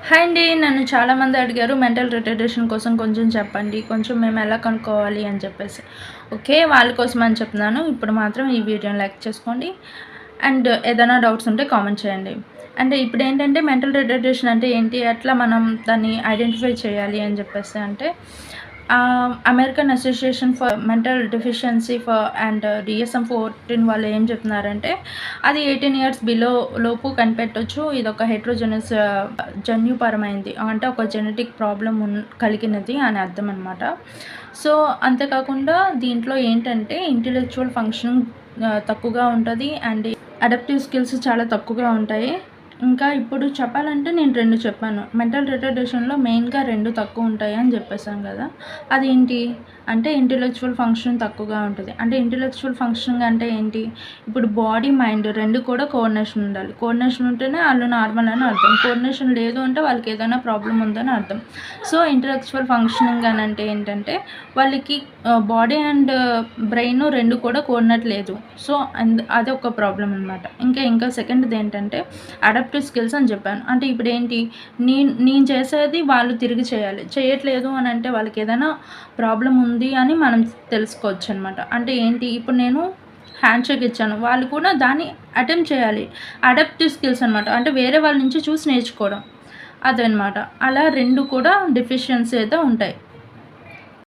Hi అండి. నన్ను చాలామంది అడిగారు మెంటల్ రిటార్డేషన్ కోసం కొంచెం చెప్పండి. కొంచెం మేము ఎలా కనుక్కోవాలి అని చెప్పేసి. ఓకే. వాళ్ళ కోసం అని చెప్తున్నాను. ఇప్పుడు మాత్రం ఈ వీడియోని లైక్ చేసుకోండి. అండ్ ఏదైనా డౌట్స్ ఉంటే కామెంట్ చేయండి. అండ్ ఇప్పుడేంటంటే మెంటల్ రిటార్డేషన్ అంటే ఏంటి? ఎట్లా మనం దాన్ని ఐడెంటిఫై చేయాలి అని చెప్పేసి అంటే American association for mental deficiency and DSM-14 వాళ్ళు ఏం చెప్తున్నారంటే అది 18 ఇయర్స్ లోపు కనిపెట్టొచ్చు. ఇదొక హెటెరోజెనస్ జన్యుపరమైంది. అంటే ఒక జెనెటిక్ ప్రాబ్లమ్ కలిగినది అని అర్థం అనమాట. సో అంతేకాకుండా దీంట్లో ఏంటంటే ఇంటెలెక్చువల్ ఫంక్షనింగ్ తక్కువగా ఉంటది. అండ్ అడాప్టివ్ స్కిల్స్ చాలా తక్కువగా ఉంటాయి. ఇంకా ఇప్పుడు చెప్పాలంటే నేను 2 చెప్పాను. మెంటల్ రిటార్డేషన్‌లో మెయిన్‌గా 2 తక్కువ ఉంటాయి అని చెప్పేసాను కదా! అదేంటి అంటే ఇంటెలెక్చువల్ ఫంక్షన్ తక్కువగా ఉంటది. అంటే ఇంటెలెక్చువల్ ఫంక్షనింగ్ అంటే ఏంటి? ఇప్పుడు బాడీ, మైండ్ 2 కూడా కోఆర్డినేషన్ ఉండాలి. కోఆర్డినేషన్ ఉంటేనే ఆళ్ళు నార్మల్ అని అర్థం. కోఆర్డినేషన్ లేదు అంటే వాళ్ళకి ఏదైనా ప్రాబ్లమ్ ఉందని అర్థం. సో ఇంటెలెక్చువల్ ఫంక్షనింగ్ అని అంటే ఏంటంటే వాళ్ళకి బాడీ అండ్ బ్రెయిన్ 2 కూడా కోఆర్డినేట్ లేదు. సో అదొక ప్రాబ్లమ్ అనమాట. ఇంకా సెకండ్‌ది ఏంటంటే అడాప్టివ్ స్కిల్స్ అని చెప్పాను. అంటే ఇప్పుడేంటి నేను చేసేది వాళ్ళు తిరిగి చేయాలి. చేయట్లేదు అని అంటే వాళ్ళకి ఏదైనా ప్రాబ్లమ్ ఉంది అని మనం తెలుసుకోవచ్చనమాట. అంటే ఏంటి ఇప్పుడు నేను హ్యాండ్ షేక్ ఇచ్చాను. వాళ్ళు కూడా దాన్ని అటెంప్ట్ చేయాలి. అడాప్టివ్ స్కిల్స్ అనమాట. అంటే వేరే వాళ్ళ నుంచి చూసి నేర్చుకోవడం. అదనమాట. అలా 2 కూడా డెఫిషియన్సీ అయితే ఉంటాయి.